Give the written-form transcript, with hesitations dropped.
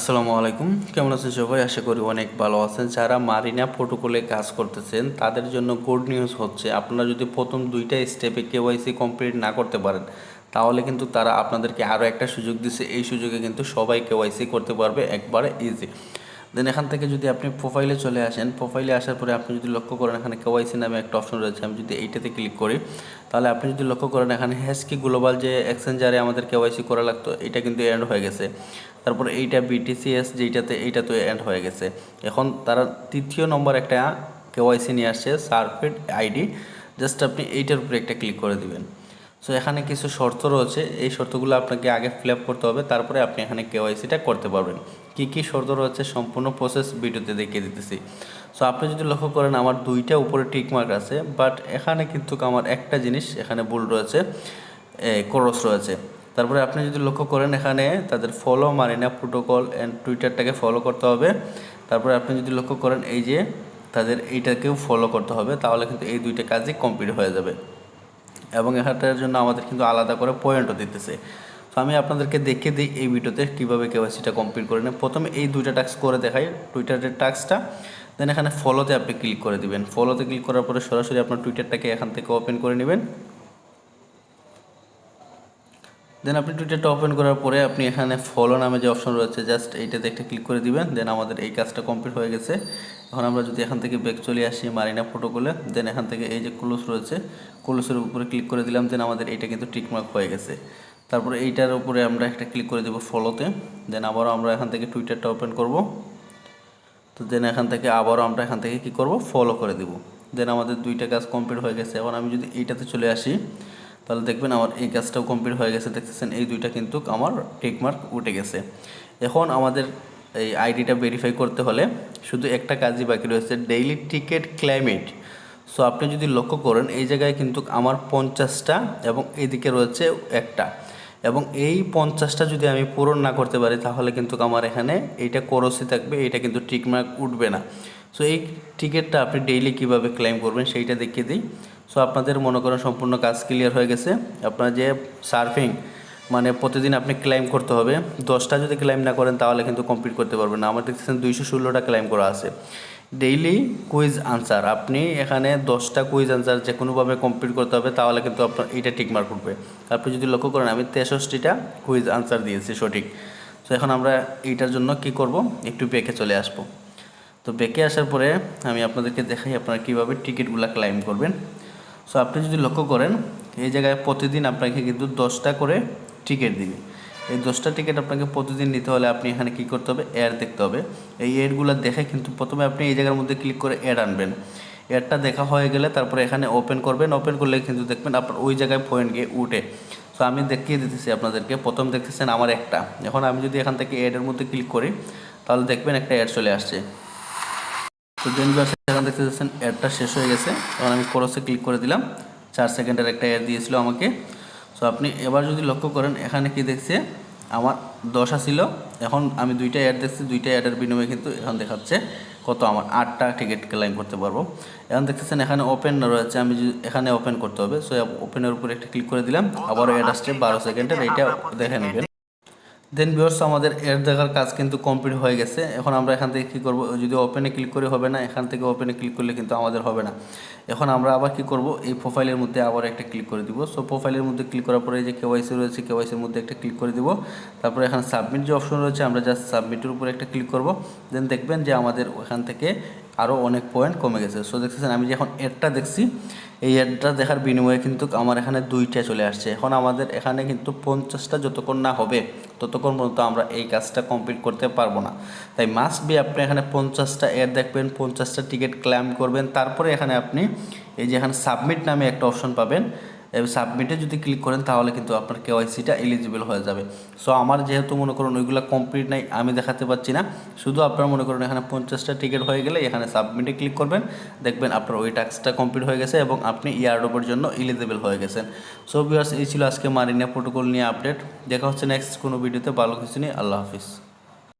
আসসালামু আলাইকুম, কেমন আছেন সবাই? আশা করি অনেক ভালো আছেন। যারা মারিনা প্রোটোকলে কাজ করতেছেন তাদের জন্য গুড নিউজ হচ্ছে, আপনারা যদি প্রথম 2টা স্টেপে কেওয়াইসি কমপ্লিট না করতে পারেন তাহলে কিন্তু তারা আপনাদেরকে আরও একটা সুযোগ দিচ্ছে। এই সুযোগে কিন্তু সবাই কেওয়াইসি করতে পারবে একবারে ইজি। দেন এখান থেকে যদি আপনি প্রোফাইলে চলে আসেন, প্রোফাইলে আসার পরে আপনি যদি লক্ষ্য করেন এখানে কেওয়াইসি নামে একটা অপশন রয়েছে। আমি যদি এইটাতে ক্লিক করি তাহলে আপনি যদি লক্ষ্য করেন এখানে হ্যাশকি গ্লোবাল যে এক্সচেঞ্জারে আমাদের কেওয়াইসি করা লাগতো এটা কিন্তু এন্ড হয়ে গেছে। তারপরে এইটা বিটিসিএস যেইটাতে এইটা তো এন্ড হয়ে গেছে। এখন তারা তৃতীয় নম্বর একটা কেওয়াইসি নিয়ে আসছে, সার্ফেড আইডি। জাস্ট আপনি এইটার উপরে একটা ক্লিক করে দিবেন। সো এখানে কিছু শর্ত রয়েছে, এই শর্তগুলো আপনাকে আগে ফিল আপ করতে হবে, তারপরে আপনি এখানে কেওয়াইসিটা করতে পারবেন। কী কী শর্ত রয়েছে সম্পূর্ণ প্রসেস ভিডিওতে দেখিয়ে দিতেছি। সো আপনি যদি লক্ষ্য করেন আমার 2টা উপরে টিকমার্ক আছে, বাট এখানে কিন্তু আমার একটা জিনিস এখানে ভুল রয়েছে, ক্রস রয়েছে। তারপরে আপনি যদি লক্ষ্য করেন এখানে তাদের ফলো মারিনা প্রোটোকল অ্যান্ড টুইটারটাকে ফলো করতে হবে। তারপরে আপনি যদি লক্ষ্য করেন এই যে তাদের এইটাকেও ফলো করতে হবে, তাহলে কিন্তু এই 2টা কাজই কমপ্লিট হয়ে যাবে। এবং এটার জন্য আমাদের কিন্তু আলাদা করে পয়েন্টও দিতেছে। তো আমি আপনাদেরকে দেখিয়ে দিই এই ভিডিওতে কীভাবে কেওয়াইসিটা কমপ্লিট করে নেন। প্রথমে এই 2টা টাস্ক করে দেখাই, টুইটারের টাস্কটা। দেন এখানে ফলোতে আপনি ক্লিক করে দিবেন। ফলোতে ক্লিক করার পরে সরাসরি আপনার টুইটারটাকে এখান থেকে ওপেন করে নেবেন। দেন আপনি টুইটারটা ওপেন করার পরে আপনি এখানে ফলো নামে যে অপশন রয়েছে জাস্ট এইটাতে একটা ক্লিক করে দিবেন। দেন আমাদের এই কাজটা কমপ্লিট হয়ে গেছে। এখন আমরা যদি এখান থেকে ব্যাক চলে আসি মারিনা প্রোটোকলে, দেন এখান থেকে এই যে ক্লোজ রয়েছে, ক্লোজের উপরে ক্লিক করে দিলাম। দেন আমাদের এইটা কিন্তু টিকমার্ক হয়ে গেছে। তারপরে এইটার উপরে আমরা একটা ক্লিক করে দেবো ফলোতে। দেন আবারও আমরা এখান থেকে টুইটারটা ওপেন করব। তো দেন এখান থেকে আবারও আমরা এখান থেকে কী করব, ফলো করে দেব। দেন আমাদের 2টা কাজ কমপ্লিট হয়ে গেছে। এখন আমি যদি এইটাতে চলে আসি তাহলে দেখবেন আমার এই কাজটাও কমপ্লিট হয়ে গেছে। দেখতেছেন এই 2টা কিন্তু আমার টিকমার্ক উঠে গেছে। এখন আমাদের এই আইডিটা ভেরিফাই করতে হলে শুধু একটা কাজই বাকি রয়েছে, ডেইলি টিকিট ক্লাইমেট। সো আপনি যদি লক্ষ্য করেন এই জায়গায় কিন্তু আমার 50টা এবং এদিকে রয়েছে একটা, এবং এই 50টা যদি আমি পূরণ না করতে পারি তাহলে কিন্তু আমার এখানে এইটা করসই থাকবে, এইটা কিন্তু টিকমার্ক উঠবে না। সো এই টিকিটটা আপনি ডেইলি কীভাবে ক্লেম করবেন সেইটা দেখিয়ে দিই। সো আপনাদের মনে করেন সম্পূর্ণ কাজ ক্লিয়ার হয়ে গেছে। আপনার যে সার্ফিং মানে প্রতিদিন আপনি ক্লেম করতে হবে, 10টা যদি ক্লেম না করেন তাহলে কিন্তু কমপ্লিট করতে পারবেন না। আমার দেখতেছেন 216টা ক্লেম করা আছে। ডেইলি কুইজ আনসার, আপনি এখানে 10টা কুইজ আনসার যে কোনোভাবে কমপ্লিট করতে হবে, তাহলে কিন্তু আপনার এইটা টিকমার্ক উঠবে। আপনি যদি লক্ষ্য করেন আমি 63টা কুইজ আনসার দিয়েছি সঠিক। তো এখন আমরা এইটার জন্য কি করব, একটু ব্যাকে চলে আসব। তো ব্যাকে আসার পরে আমি আপনাদেরকে দেখাই আপনারা কীভাবে টিকিটগুলো ক্লেম করবেন। সো আপনি যদি লক্ষ্য করেন এই জায়গায় প্রতিদিন আপনাকে কিন্তু 10টা করে টিকিট দিবে। এই 10টা টিকিট আপনাকে প্রতিদিন নিতে হলে আপনি এখানে কী করতে হবে, অ্যাড দেখতে হবে। এই অ্যাডগুলো দেখে কিন্তু প্রথমে আপনি এই জায়গার মধ্যে ক্লিক করে অ্যাড আনবেন। অ্যাডটা দেখা হয়ে গেলে তারপরে এখানে ওপেন করবেন। ওপেন করলে কিন্তু দেখবেন আপনার ওই জায়গায় পয়েন্ট গিয়ে উঠে। সো আমি দেখিয়ে দিতেছি আপনাদেরকে। প্রথম দেখতেছেন আমার একটা, এখন আমি যদি এখান থেকে অ্যাডের মধ্যে ক্লিক করি তাহলে দেখবেন একটা অ্যাড চলে আসছে। তো দেন এখান দেখতে যাচ্ছেন অ্যাডটা শেষ হয়ে গেছে। তখন আমি ক্রসে ক্লিক করে দিলাম, 4 সেকেন্ডের একটা অ্যাড দিয়েছিল আমাকে। সো আপনি এবার যদি লক্ষ্য করেন এখানে কি দেখছে, আমার 10 ছিল, এখন আমি 2টা অ্যাড দেখছি, 2টা অ্যাডের বিনিময়ে কিন্তু এখন দেখাচ্ছে কত, আমার 8টা টিকিট ক্লেম করতে পারবো। এখন দেখতেছেন এখানে ওপেন রয়েছে, আমি এখানে ওপেন করতে হবে। সো ওপেনের উপরে একটা ক্লিক করে দিলাম, আবারও অ্যাড আসছে 12 সেকেন্ডের, এইটা দেখে নেবেন। দেন ভিউয়ার্স আমাদের এর দেখার কাজ কিন্তু কমপ্লিট হয়ে গেছে। এখন আমরা এখান থেকে কী করব, যদি ওপেনে ক্লিক করে হবে না, এখান থেকে ওপেনে ক্লিক করলে কিন্তু আমাদের হবে না। এখন আমরা আবার কি করব, এই প্রোফাইলের মধ্যে আবার একটা ক্লিক করে দিব। সো প্রোফাইলের মধ্যে ক্লিক করার পরে এই যে কেওয়াইসি রয়েছে, কেওয়াইসির মধ্যে একটা ক্লিক করে দিব। তারপরে এখানে সাবমিট যে অপশন রয়েছে আমরা জাস্ট সাবমিটের উপরে একটা ক্লিক করব। দেন দেখবেন যে আমাদের ওখান থেকে আরও অনেক পয়েন্ট কমে গেছে। সো দেখতেছেন আমি যখন অ্যাডটা দেখছি, এই অ্যাডটা দেখার বিনিময়ে কিন্তু আমার এখানে 2টা চলে আসছে। এখন আমাদের এখানে কিন্তু 50টা যতক্ষণ না হবে ততক্ষণ পর্যন্ত আমরা এই কাজটা কমপ্লিট করতে পারবো না। তাই মাস্ট বি আপনি এখানে 50টা অ্যাড দেখবেন, 50টা টিকিট ক্লেম করবেন। তারপরে এখানে আপনি এই যে এখানে সাবমিট নামে একটা অপশন পাবেন, এই সাবমিটে যদি ক্লিক করেন তাহলে কিন্তু আপনার কেওয়াইসিটা এলিজিবল হয়ে যাবে। সো আমার যেহেতু মনে করুন ওইগুলো কমপ্লিট নাই, আমি দেখাতে পাচ্ছি না, শুধু আপনার মনে করুন এখানে 50টা টিকিট হয়ে গেলে এখানে সাবমিটে ক্লিক করবেন, দেখবেন আপনার ওই টাস্কটা কমপ্লিট হয়ে গেছে এবং আপনি ইয়ারড্রপের জন্য এলিজিবল হয়ে গেছেন। সো ভিউয়ার্স এই ছিল আজকে মারিনা প্রোটোকল নিয়ে আপডেট। দেখা হচ্ছে নেক্সট কোনো ভিডিওতে ভালো কিছু নিয়ে। আল্লাহ হাফিজ।